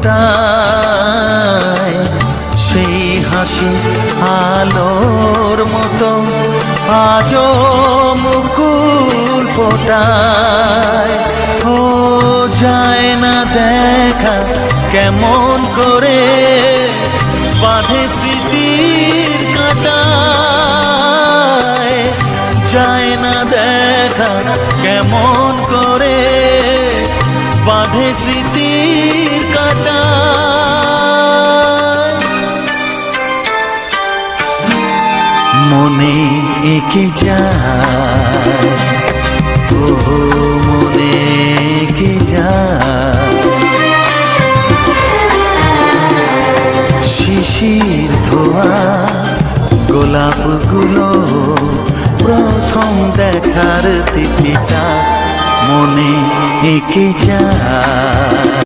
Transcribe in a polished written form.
ফোটায়, সেই হাসি আলোর মতো আজও মুকুল ফোটায়। ও যায় না দেখা কেমন করে বাঁধে স্মৃতির কাঁটায়, যায় না দেখা কেমন করে বাঁধে স্মৃতির কাঁটায়। মনে এঁকে যায়, ও মনে এঁকে যায়, শিশির ধোয়া গোলাপগুলো প্রথম দেখার তিথিটা মনে এঁকে যায়।